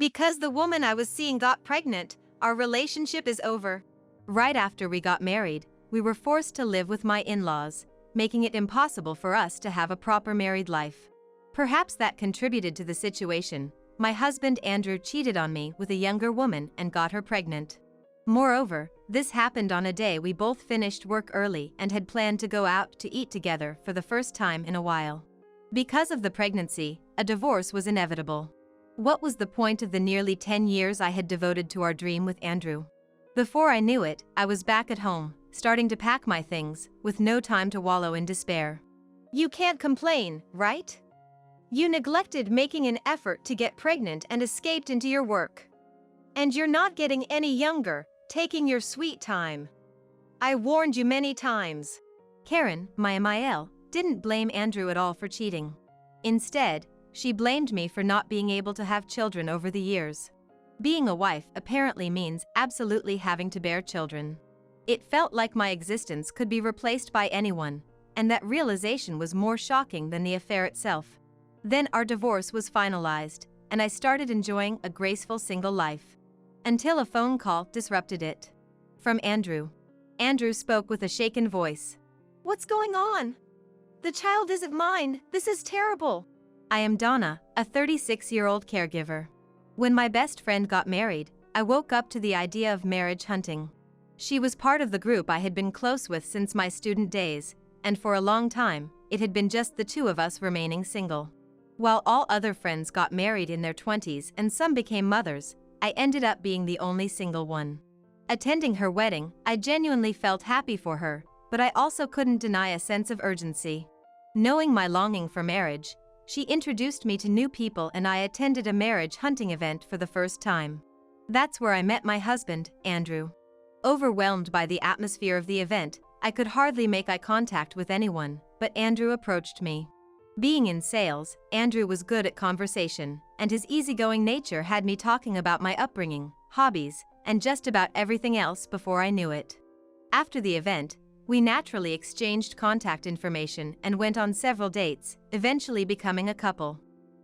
Because the woman I was seeing got pregnant, our relationship is over. Right after we got married, we were forced to live with my in-laws, making it impossible for us to have a proper married life. Perhaps that contributed to the situation. My husband Andrew cheated on me with a younger woman and got her pregnant. Moreover, this happened on a day we both finished work early and had planned to go out to eat together for the first time in a while. Because of the pregnancy, a divorce was inevitable. What was the point of the nearly 10 years I had devoted to our dream with Andrew? Before I knew it, I was back at home, starting to pack my things, with no time to wallow in despair. You can't complain, right? You neglected making an effort to get pregnant and escaped into your work. And you're not getting any younger, taking your sweet time. I warned you many times. Karen, my MIL, didn't blame Andrew at all for cheating. Instead, she blamed me for not being able to have children over the years. Being a wife apparently means absolutely having to bear children. It felt like my existence could be replaced by anyone, and that realization was more shocking than the affair itself. Then our divorce was finalized, and I started enjoying a graceful single life. Until a phone call disrupted it. From Andrew. Andrew spoke with a shaken voice. What's going on? The child isn't mine. This is terrible. I am Donna, a 36-year-old caregiver. When my best friend got married, I woke up to the idea of marriage hunting. She was part of the group I had been close with since my student days, and for a long time, it had been just the two of us remaining single. While all other friends got married in their 20s and some became mothers, I ended up being the only single one. Attending her wedding, I genuinely felt happy for her, but I also couldn't deny a sense of urgency. Knowing my longing for marriage, she introduced me to new people and I attended a marriage hunting event for the first time. That's where I met my husband, Andrew. Overwhelmed by the atmosphere of the event, I could hardly make eye contact with anyone, but Andrew approached me. Being in sales, Andrew was good at conversation, and his easygoing nature had me talking about my upbringing, hobbies, and just about everything else before I knew it. After the event, we naturally exchanged contact information and went on several dates, eventually becoming a couple.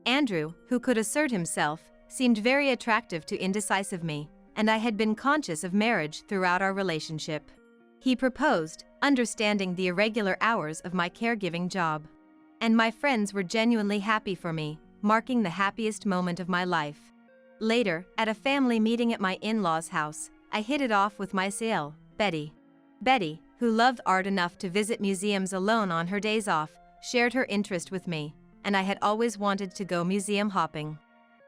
Andrew, who could assert himself, seemed very attractive to indecisive me, and I had been conscious of marriage throughout our relationship. He proposed, understanding the irregular hours of my caregiving job. And my friends were genuinely happy for me, marking the happiest moment of my life. Later, at a family meeting at my in-laws' house, I hit it off with my CL, Betty. Betty, who loved art enough to visit museums alone on her days off, shared her interest with me, and I had always wanted to go museum hopping.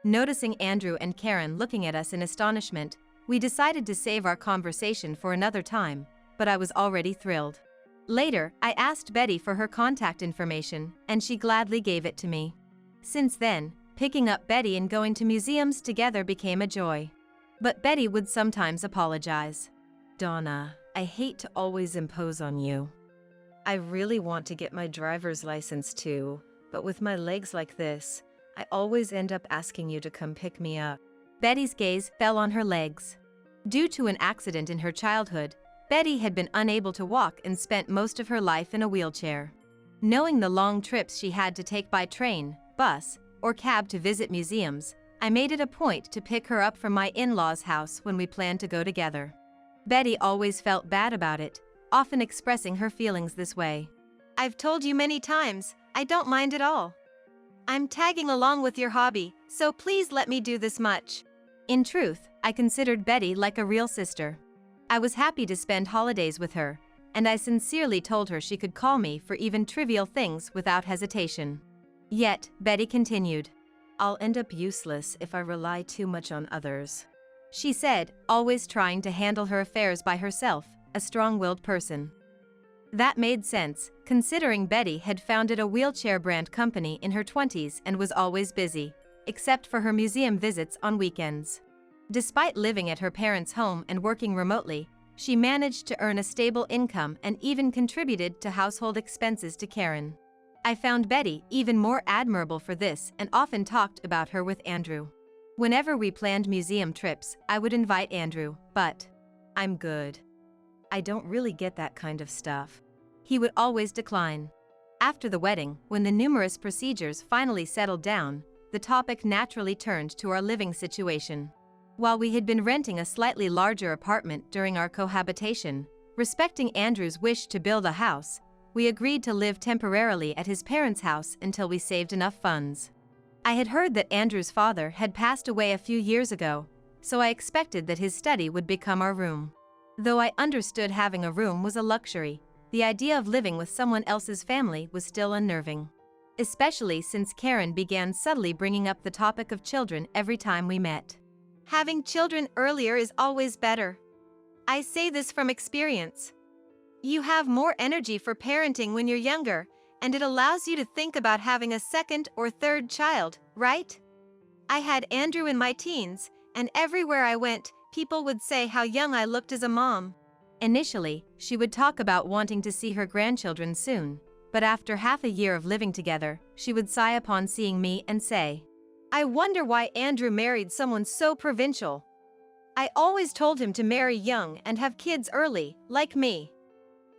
Noticing Andrew and Karen looking at us in astonishment, we decided to save our conversation for another time, but I was already thrilled. Later, I asked Betty for her contact information, and she gladly gave it to me. Since then, picking up Betty and going to museums together became a joy. But Betty would sometimes apologize. Donna, I hate to always impose on you. I really want to get my driver's license too, but with my legs like this, I always end up asking you to come pick me up. Betty's gaze fell on her legs. Due to an accident in her childhood, Betty had been unable to walk and spent most of her life in a wheelchair. Knowing the long trips she had to take by train, bus, or cab to visit museums, I made it a point to pick her up from my in-laws' house when we planned to go together. Betty always felt bad about it, often expressing her feelings this way. I've told you many times, I don't mind at all. I'm tagging along with your hobby, so please let me do this much. In truth, I considered Betty like a real sister. I was happy to spend holidays with her, and I sincerely told her she could call me for even trivial things without hesitation. Yet, Betty continued. I'll end up useless if I rely too much on others. She said, always trying to handle her affairs by herself, a strong-willed person. That made sense, considering Betty had founded a wheelchair brand company in her 20s and was always busy, except for her museum visits on weekends. Despite living at her parents' home and working remotely, she managed to earn a stable income and even contributed to household expenses to Karen. I found Betty even more admirable for this and often talked about her with Andrew. Whenever we planned museum trips, I would invite Andrew, but I'm good. I don't really get that kind of stuff. He would always decline. After the wedding, when the numerous procedures finally settled down, the topic naturally turned to our living situation. While we had been renting a slightly larger apartment during our cohabitation, respecting Andrew's wish to build a house, we agreed to live temporarily at his parents' house until we saved enough funds. I had heard that Andrew's father had passed away a few years ago, so I expected that his study would become our room. Though I understood having a room was a luxury, the idea of living with someone else's family was still unnerving. Especially since Karen began subtly bringing up the topic of children every time we met. Having children earlier is always better. I say this from experience. You have more energy for parenting when you're younger, and it allows you to think about having a second or third child, right? I had Andrew in my teens, and everywhere I went, people would say how young I looked as a mom. Initially, she would talk about wanting to see her grandchildren soon, but after half a year of living together, she would sigh upon seeing me and say, "I wonder why Andrew married someone so provincial. I always told him to marry young and have kids early, like me.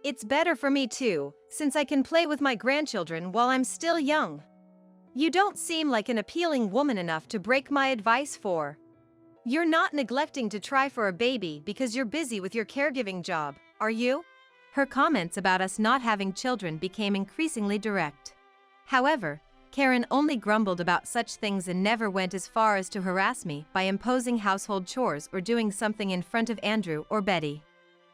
It's better for me too, since I can play with my grandchildren while I'm still young. You don't seem like an appealing woman enough to break my advice for. You're not neglecting to try for a baby because you're busy with your caregiving job, are you?" Her comments about us not having children became increasingly direct. However, Karen only grumbled about such things and never went as far as to harass me by imposing household chores or doing something in front of Andrew or Betty.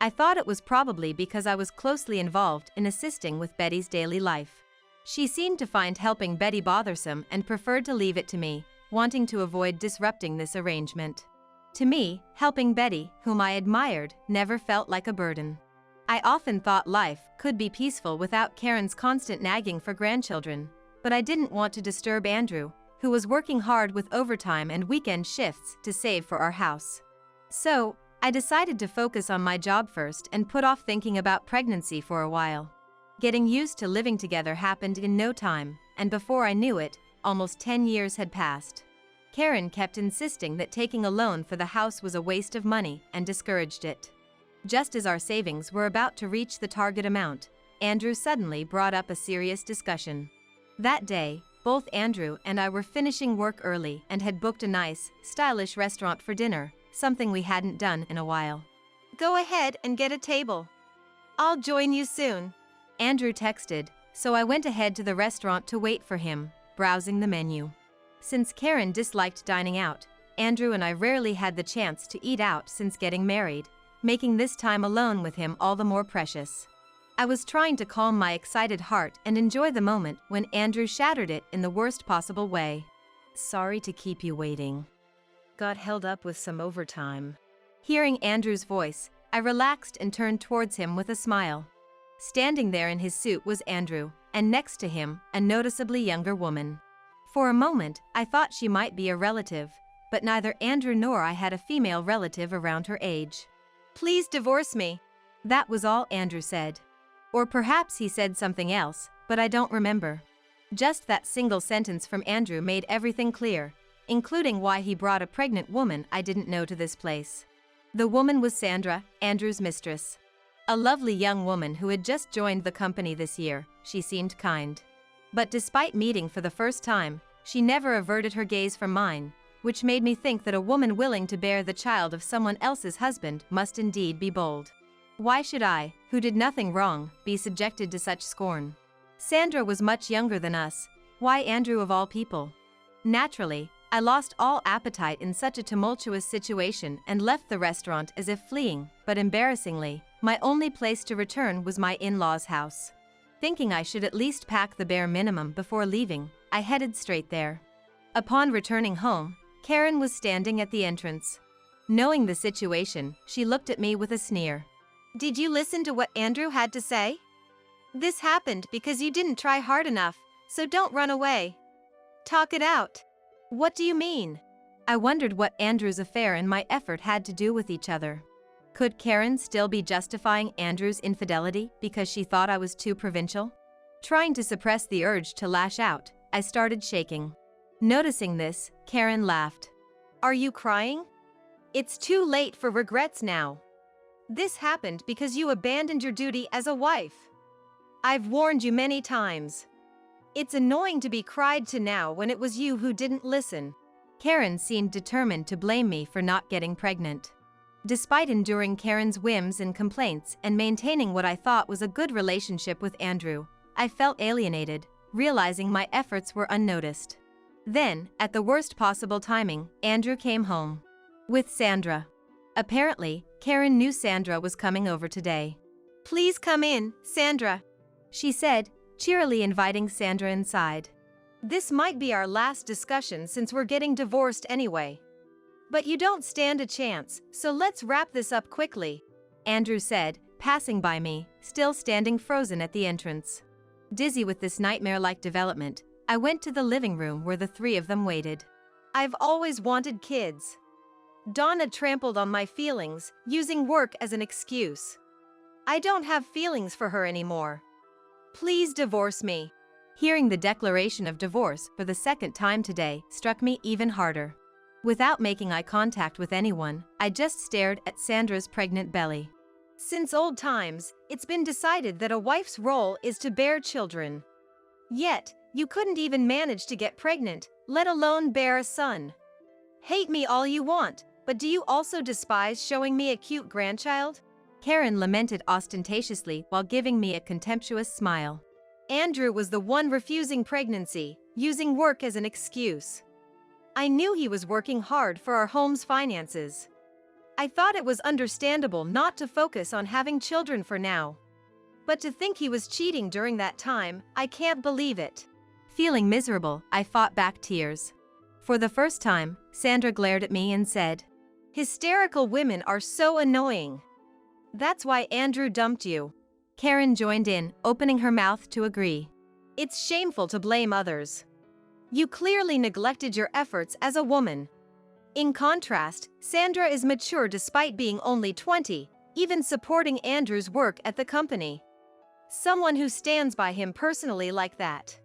I thought it was probably because I was closely involved in assisting with Betty's daily life. She seemed to find helping Betty bothersome and preferred to leave it to me, wanting to avoid disrupting this arrangement. To me, helping Betty, whom I admired, never felt like a burden. I often thought life could be peaceful without Karen's constant nagging for grandchildren, but I didn't want to disturb Andrew, who was working hard with overtime and weekend shifts to save for our house. So, I decided to focus on my job first and put off thinking about pregnancy for a while. Getting used to living together happened in no time, and before I knew it, almost 10 years had passed. Karen kept insisting that taking a loan for the house was a waste of money and discouraged it. Just as our savings were about to reach the target amount, Andrew suddenly brought up a serious discussion. That day, both Andrew and I were finishing work early and had booked a nice, stylish restaurant for dinner, something we hadn't done in a while. "Go ahead and get a table. I'll join you soon," Andrew texted, so I went ahead to the restaurant to wait for him, browsing the menu. Since Karen disliked dining out, Andrew and I rarely had the chance to eat out since getting married, making this time alone with him all the more precious. I was trying to calm my excited heart and enjoy the moment when Andrew shattered it in the worst possible way. "Sorry to keep you waiting. Got held up with some overtime." Hearing Andrew's voice, I relaxed and turned towards him with a smile. Standing there in his suit was Andrew, and next to him, a noticeably younger woman. For a moment, I thought she might be a relative, but neither Andrew nor I had a female relative around her age. "Please divorce me." That was all Andrew said. Or perhaps he said something else, but I don't remember. Just that single sentence from Andrew made everything clear, including why he brought a pregnant woman I didn't know to this place. The woman was Sandra, Andrew's mistress. A lovely young woman who had just joined the company this year. She seemed kind. But despite meeting for the first time, she never averted her gaze from mine, which made me think that a woman willing to bear the child of someone else's husband must indeed be bold. Why should I, who did nothing wrong, be subjected to such scorn? Sandra was much younger than us. Why Andrew of all people? Naturally, I lost all appetite in such a tumultuous situation and left the restaurant as if fleeing, but embarrassingly, my only place to return was my in-laws' house. Thinking I should at least pack the bare minimum before leaving, I headed straight there. Upon returning home, Karen was standing at the entrance. Knowing the situation, she looked at me with a sneer. "Did you listen to what Andrew had to say? This happened because you didn't try hard enough, so don't run away. Talk it out." "What do you mean?" I wondered what Andrew's affair and my effort had to do with each other. Could Karen still be justifying Andrew's infidelity because she thought I was too provincial? Trying to suppress the urge to lash out, I started shaking. Noticing this, Karen laughed. "Are you crying? It's too late for regrets now. This happened because you abandoned your duty as a wife. I've warned you many times. It's annoying to be cried to now when it was you who didn't listen. Karen seemed determined to blame me for not getting pregnant. Despite enduring Karen's whims and complaints and maintaining what I thought was a good relationship with Andrew, I felt alienated, realizing my efforts were unnoticed. Then, at the worst possible timing, Andrew came home. With Sandra. Apparently, Karen knew Sandra was coming over today. "Please come in, Sandra," she said, cheerily inviting Sandra inside. "This might be our last discussion since we're getting divorced anyway. But you don't stand a chance, so let's wrap this up quickly," Andrew said, passing by me, still standing frozen at the entrance. Dizzy with this nightmare-like development, I went to the living room where the three of them waited. "I've always wanted kids." Donna trampled on my feelings, using work as an excuse. "I don't have feelings for her anymore. Please divorce me." Hearing the declaration of divorce for the second time today struck me even harder. Without making eye contact with anyone, I just stared at Sandra's pregnant belly. Since old times, it's been decided that a wife's role is to bear children. Yet, you couldn't even manage to get pregnant, let alone bear a son. Hate me all you want, but do you also despise showing me a cute grandchild? Karen lamented ostentatiously while giving me a contemptuous smile. Andrew was the one refusing pregnancy, using work as an excuse. I knew he was working hard for our home's finances. I thought it was understandable not to focus on having children for now. But to think he was cheating during that time, I can't believe it. Feeling miserable, I fought back tears. For the first time, Sandra glared at me and said, "Hysterical women are so annoying. That's why Andrew dumped you." Karen joined in, opening her mouth to agree. "It's shameful to blame others. You clearly neglected your efforts as a woman." In contrast, Sandra is mature despite being only 20, even supporting Andrew's work at the company. Someone who stands by him personally like that.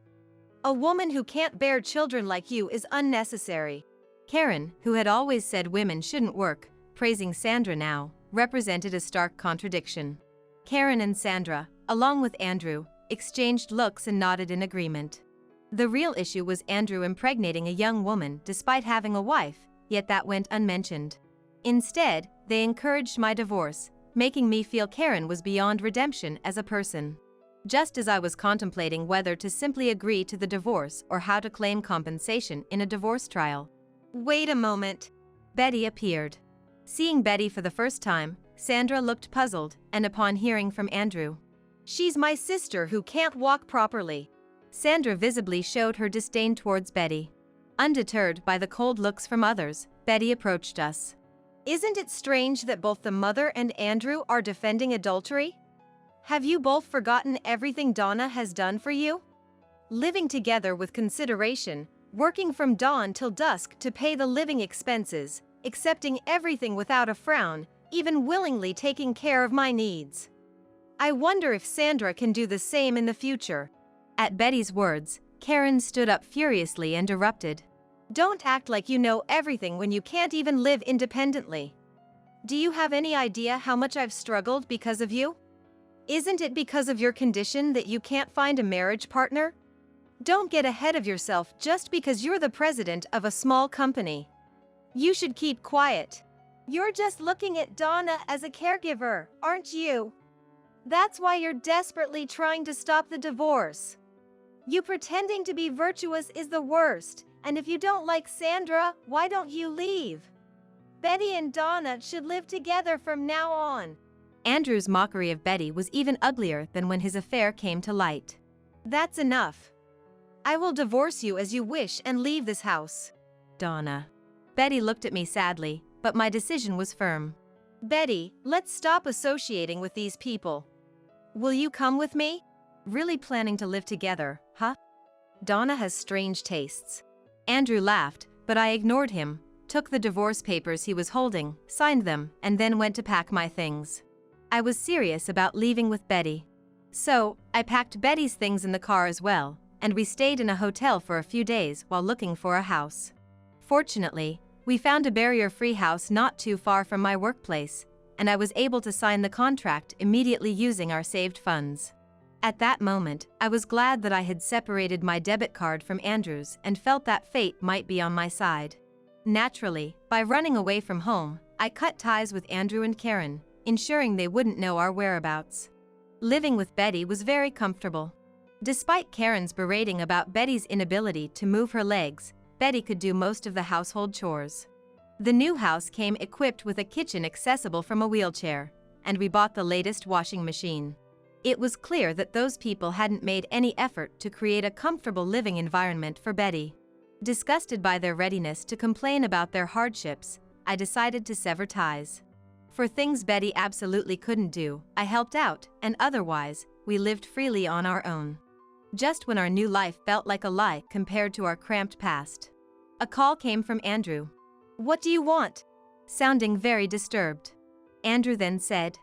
A woman who can't bear children like you is unnecessary. Karen, who had always said women shouldn't work, praising Sandra now, represented a stark contradiction. Karen and Sandra, along with Andrew, exchanged looks and nodded in agreement. The real issue was Andrew impregnating a young woman despite having a wife, yet that went unmentioned. Instead, they encouraged my divorce, making me feel Karen was beyond redemption as a person. Just as I was contemplating whether to simply agree to the divorce or how to claim compensation in a divorce trial. "Wait a moment." Betty appeared. Seeing Betty for the first time, Sandra looked puzzled, and upon hearing from Andrew, "She's my sister who can't walk properly." Sandra visibly showed her disdain towards Betty. Undeterred by the cold looks from others, Betty approached us. "Isn't it strange that both the mother and Andrew are defending adultery? Have you both forgotten everything Donna has done for you? Living together with consideration, working from dawn till dusk to pay the living expenses, accepting everything without a frown, even willingly taking care of my needs. I wonder if Sandra can do the same in the future." At Betty's words, Karen stood up furiously and erupted. "Don't act like you know everything when you can't even live independently. Do you have any idea how much I've struggled because of you? Isn't it because of your condition that you can't find a marriage partner? Don't get ahead of yourself just because you're the president of a small company. You should keep quiet. You're just looking at Donna as a caregiver, aren't you? That's why you're desperately trying to stop the divorce. You pretending to be virtuous is the worst, and if you don't like Sandra, why don't you leave? Betty and Donna should live together from now on." Andrew's mockery of Betty was even uglier than when his affair came to light. "That's enough. I will divorce you as you wish and leave this house." "Donna." Betty looked at me sadly, but my decision was firm. "Betty, let's stop associating with these people. Will you come with me? Really planning to live together, huh? Donna has strange tastes." Andrew laughed, but I ignored him, took the divorce papers he was holding, signed them, and then went to pack my things. I was serious about leaving with Betty. So, I packed Betty's things in the car as well, and we stayed in a hotel for a few days while looking for a house. Fortunately, we found a barrier-free house not too far from my workplace, and I was able to sign the contract immediately using our saved funds. At that moment, I was glad that I had separated my debit card from Andrew's and felt that fate might be on my side. Naturally, by running away from home, I cut ties with Andrew and Karen, ensuring they wouldn't know our whereabouts. Living with Betty was very comfortable. Despite Karen's berating about Betty's inability to move her legs, Betty could do most of the household chores. The new house came equipped with a kitchen accessible from a wheelchair, and we bought the latest washing machine. It was clear that those people hadn't made any effort to create a comfortable living environment for Betty. Disgusted by their readiness to complain about their hardships, I decided to sever ties. For things Betty absolutely couldn't do, I helped out, and otherwise, we lived freely on our own. Just when our new life felt like a lie compared to our cramped past. A call came from Andrew. "What do you want?" Sounding very disturbed. Andrew then said,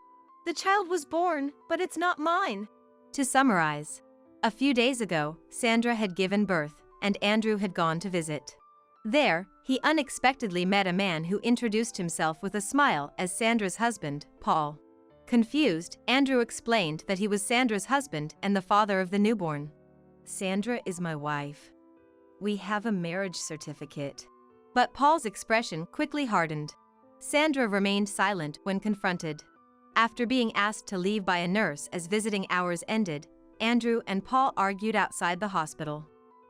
"The child was born, but it's not mine." To summarize, a few days ago, Sandra had given birth, and Andrew had gone to visit. There, he unexpectedly met a man who introduced himself with a smile as Sandra's husband, Paul. Confused, Andrew explained that he was Sandra's husband and the father of the newborn. "Sandra is my wife. We have a marriage certificate." But Paul's expression quickly hardened. Sandra remained silent when confronted. After being asked to leave by a nurse as visiting hours ended, Andrew and Paul argued outside the hospital.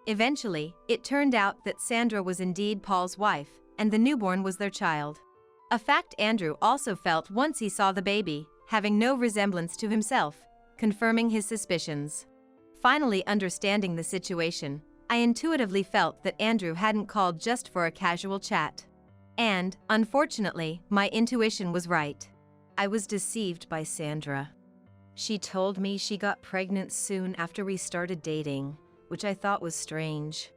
Eventually, it turned out that Sandra was indeed Paul's wife, and the newborn was their child. A fact Andrew also felt once he saw the baby, having no resemblance to himself, confirming his suspicions. Finally understanding the situation, I intuitively felt that Andrew hadn't called just for a casual chat. And, unfortunately, my intuition was right. I was deceived by Sandra. She told me she got pregnant soon after we started dating, which I thought was strange.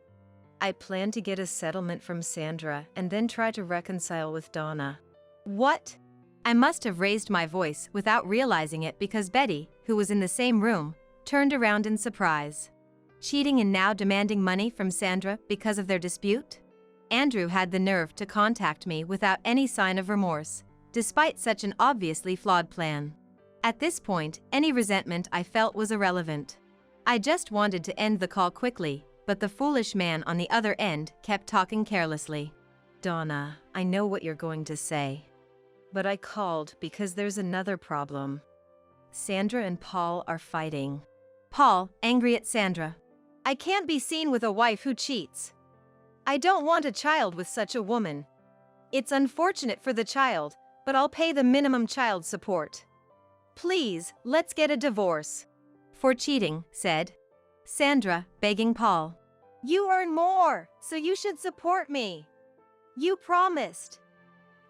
I planned to get a settlement from Sandra and then try to reconcile with Donna. What? I must have raised my voice without realizing it because Betty, who was in the same room, turned around in surprise. Cheating and now demanding money from Sandra because of their dispute? Andrew had the nerve to contact me without any sign of remorse, despite such an obviously flawed plan. At this point, any resentment I felt was irrelevant. I just wanted to end the call quickly, but the foolish man on the other end kept talking carelessly. "Donna, I know what you're going to say. But I called because there's another problem. Sandra and Paul are fighting." Paul, angry at Sandra. "I can't be seen with a wife who cheats. I don't want a child with such a woman. It's unfortunate for the child, but I'll pay the minimum child support. Please, let's get a divorce." "For cheating," said Sandra, begging Paul. "You earn more, so you should support me. You promised.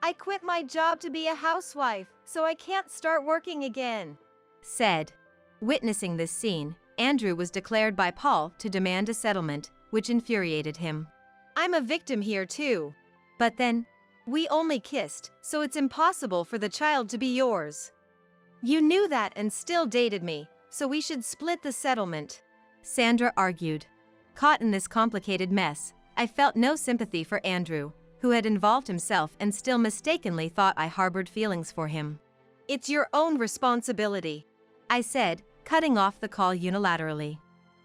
I quit my job to be a housewife, so I can't start working again," said. Witnessing this scene, Andrew was declared by Paul to demand a settlement, which infuriated him. "I'm a victim here too. But then, we only kissed, so it's impossible for the child to be yours. You knew that and still dated me, so we should split the settlement," Sandra argued. Caught in this complicated mess, I felt no sympathy for Andrew, who had involved himself and still mistakenly thought I harbored feelings for him. "It's your own responsibility," I said, cutting off the call unilaterally.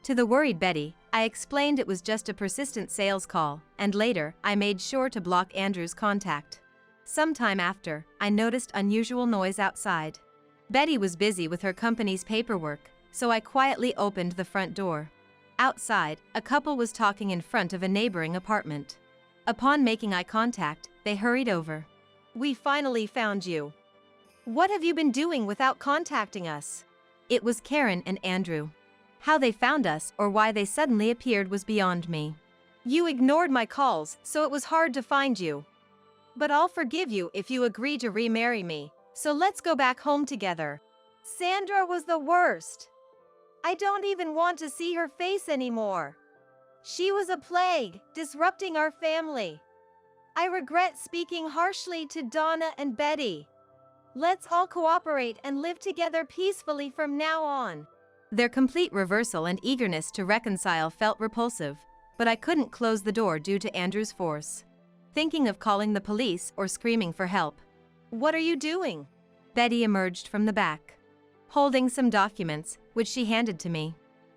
To the worried Betty, I explained it was just a persistent sales call, and later, I made sure to block Andrew's contact. Sometime after, I noticed unusual noise outside. Betty was busy with her company's paperwork, so I quietly opened the front door. Outside, a couple was talking in front of a neighboring apartment. Upon making eye contact, they hurried over. "We finally found you. What have you been doing without contacting us?" It was Karen and Andrew. How they found us or why they suddenly appeared was beyond me. "You ignored my calls, so it was hard to find you. But I'll forgive you if you agree to remarry me, so let's go back home together." Sandra was the worst. I don't even want to see her face anymore. She was a plague, disrupting our family. I regret speaking harshly to Donna and Betty. Let's all cooperate and live together peacefully from now on. Their complete reversal and eagerness to reconcile felt repulsive, but I couldn't close the door due to Andrew's force. Thinking of calling the police or screaming for help. "What are you doing?" Betty emerged from the back. holding some documents, which she handed to me.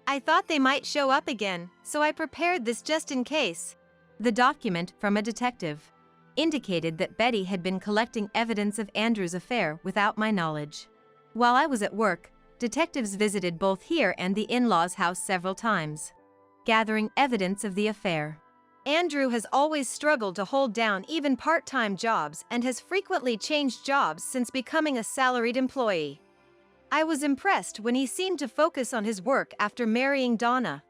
I thought they might show up again, so I prepared this just in case. The document, from a detective, indicated that Betty had been collecting evidence of Andrew's affair without my knowledge. While I was at work, detectives visited both here and the in-laws' house several times, gathering evidence of the affair. Andrew has always struggled to hold down even part-time jobs and has frequently changed jobs since becoming a salaried employee. I was impressed when he seemed to focus on his work after marrying Donna.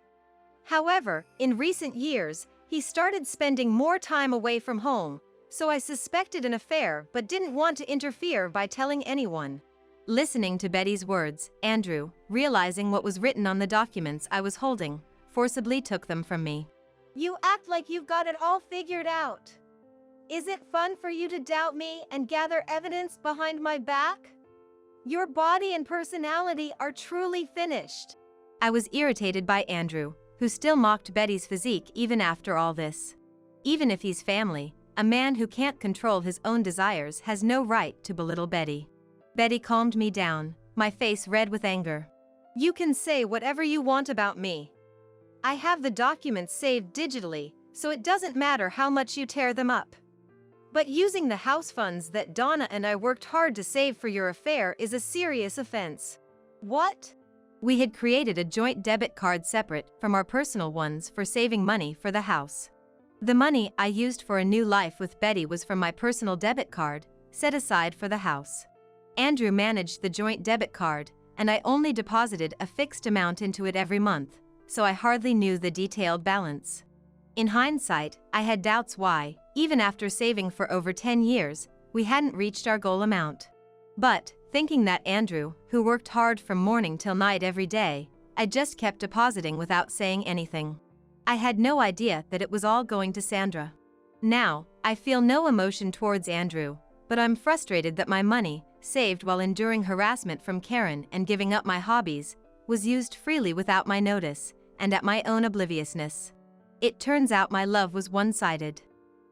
However, in recent years, he started spending more time away from home, so I suspected an affair but didn't want to interfere by telling anyone. Listening to Betty's words, Andrew, realizing what was written on the documents I was holding, forcibly took them from me. You act like you've got it all figured out. Is it fun for you to doubt me and gather evidence behind my back? Your body and personality are truly finished. I was irritated by Andrew, who still mocked Betty's physique even after all this. Even if he's family, a man who can't control his own desires has no right to belittle Betty. Betty calmed me down, my face red with anger. You can say whatever you want about me. I have the documents saved digitally, so it doesn't matter how much you tear them up. But using the house funds that Donna and I worked hard to save for your affair is a serious offense. What? We had created a joint debit card separate from our personal ones for saving money for the house. The money I used for a new life with Betty was from my personal debit card, set aside for the house. Andrew managed the joint debit card, and I only deposited a fixed amount into it every month, so I hardly knew the detailed balance. In hindsight, I had doubts why, even after saving for over 10 years, we hadn't reached our goal amount. But, thinking that Andrew, who worked hard from morning till night every day, I just kept depositing without saying anything. I had no idea that it was all going to Sandra. Now, I feel no emotion towards Andrew, but I'm frustrated that my money, saved while enduring harassment from Karen and giving up my hobbies, was used freely without my notice, and at my own obliviousness. It turns out my love was one-sided.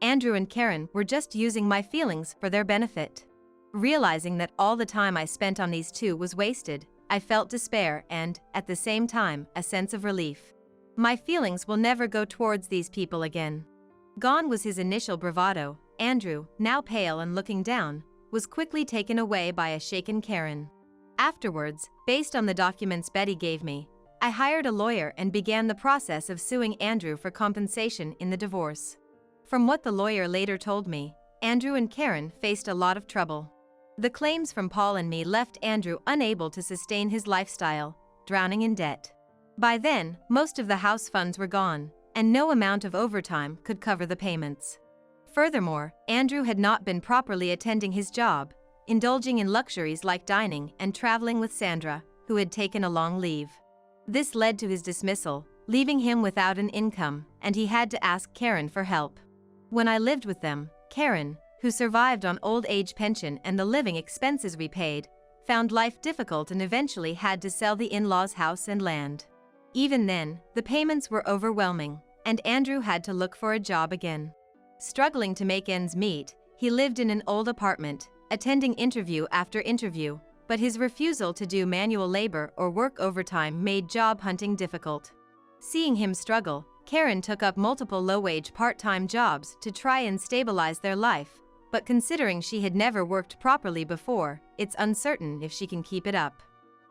Andrew and Karen were just using my feelings for their benefit. Realizing that all the time I spent on these two was wasted, I felt despair and, at the same time, a sense of relief. My feelings will never go towards these people again. Gone was his initial bravado. Andrew, now pale and looking down, was quickly taken away by a shaken Karen. Afterwards, based on the documents Betty gave me, I hired a lawyer and began the process of suing Andrew for compensation in the divorce. From what the lawyer later told me, Andrew and Karen faced a lot of trouble. The claims from Paul and me left Andrew unable to sustain his lifestyle, drowning in debt. By then, most of the house funds were gone, and no amount of overtime could cover the payments. Furthermore, Andrew had not been properly attending his job, indulging in luxuries like dining and traveling with Sandra, who had taken a long leave. This led to his dismissal, leaving him without an income, and he had to ask Karen for help. When I lived with them, Karen, who survived on old age pension and the living expenses we paid, found life difficult and eventually had to sell the in-laws' house and land. Even then, the payments were overwhelming, and Andrew had to look for a job again. Struggling to make ends meet, he lived in an old apartment, attending interview after interview, but his refusal to do manual labor or work overtime made job hunting difficult. Seeing him struggle, Karen took up multiple low-wage part-time jobs to try and stabilize their life, but considering she had never worked properly before, it's uncertain if she can keep it up.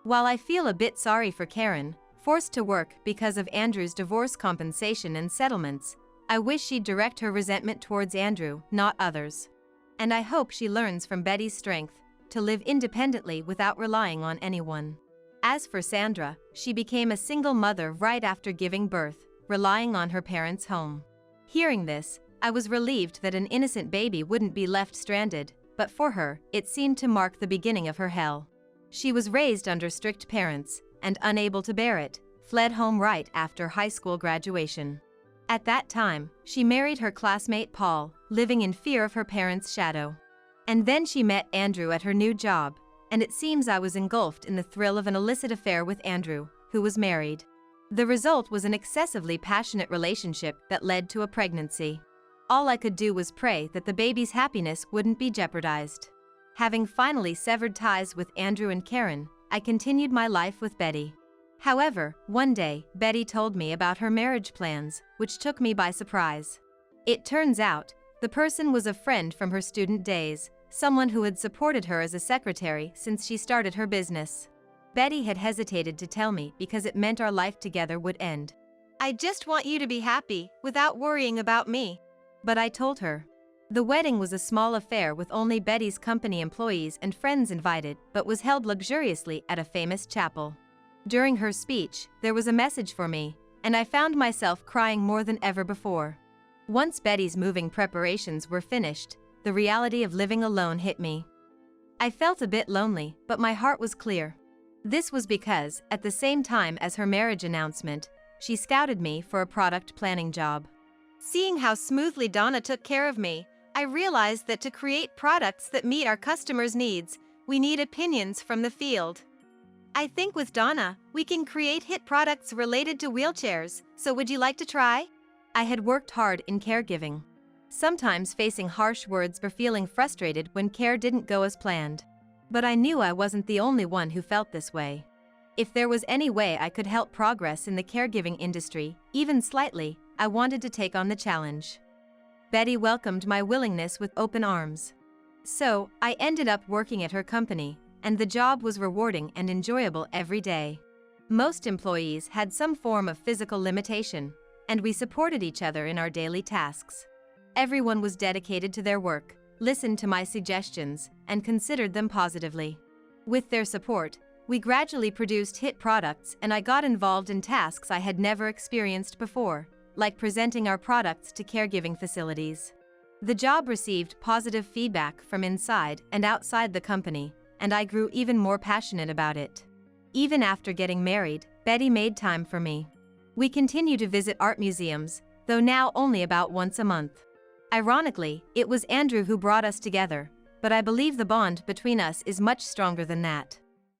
While I feel a bit sorry for Karen, forced to work because of Andrew's divorce compensation and settlements, I wish she'd direct her resentment towards Andrew, not others. And I hope she learns from Betty's strength to live independently without relying on anyone. As for Sandra, she became a single mother right after giving birth, relying on her parents' home. Hearing this, I was relieved that an innocent baby wouldn't be left stranded, but for her, it seemed to mark the beginning of her hell. She was raised under strict parents, and unable to bear it, fled home right after high school graduation. At that time, she married her classmate Paul, living in fear of her parents' shadow. And then she met Andrew at her new job, and it seems I was engulfed in the thrill of an illicit affair with Andrew, who was married. The result was an excessively passionate relationship that led to a pregnancy. All I could do was pray that the baby's happiness wouldn't be jeopardized. Having finally severed ties with Andrew and Karen, I continued my life with Betty. However, one day, Betty told me about her marriage plans, which took me by surprise. It turns out, the person was a friend from her student days, someone who had supported her as a secretary since she started her business. Betty had hesitated to tell me because it meant our life together would end. "I just want you to be happy, without worrying about me." But I told her. The wedding was a small affair with only Betty's company employees and friends invited, but was held luxuriously at a famous chapel. During her speech, there was a message for me, and I found myself crying more than ever before. Once Betty's moving preparations were finished, the reality of living alone hit me. I felt a bit lonely, but my heart was clear. This was because, at the same time as her marriage announcement, she scouted me for a product planning job. Seeing how smoothly Donna took care of me, I realized that to create products that meet our customers' needs, we need opinions from the field. I think with Donna, we can create hit products related to wheelchairs, so would you like to try? I had worked hard in caregiving, sometimes facing harsh words or feeling frustrated when care didn't go as planned. But I knew I wasn't the only one who felt this way. If there was any way I could help progress in the caregiving industry, even slightly, I wanted to take on the challenge. Betty welcomed my willingness with open arms. So, I ended up working at her company, and the job was rewarding and enjoyable every day. Most employees had some form of physical limitation, and we supported each other in our daily tasks. Everyone was dedicated to their work, listened to my suggestions, and considered them positively. With their support, we gradually produced hit products, and I got involved in tasks I had never experienced before, like presenting our products to caregiving facilities. The job received positive feedback from inside and outside the company, and I grew even more passionate about it. Even after getting married, Betty made time for me. We continue to visit art museums, though now only about once a month. Ironically, it was Andrew who brought us together, but I believe the bond between us is much stronger than that.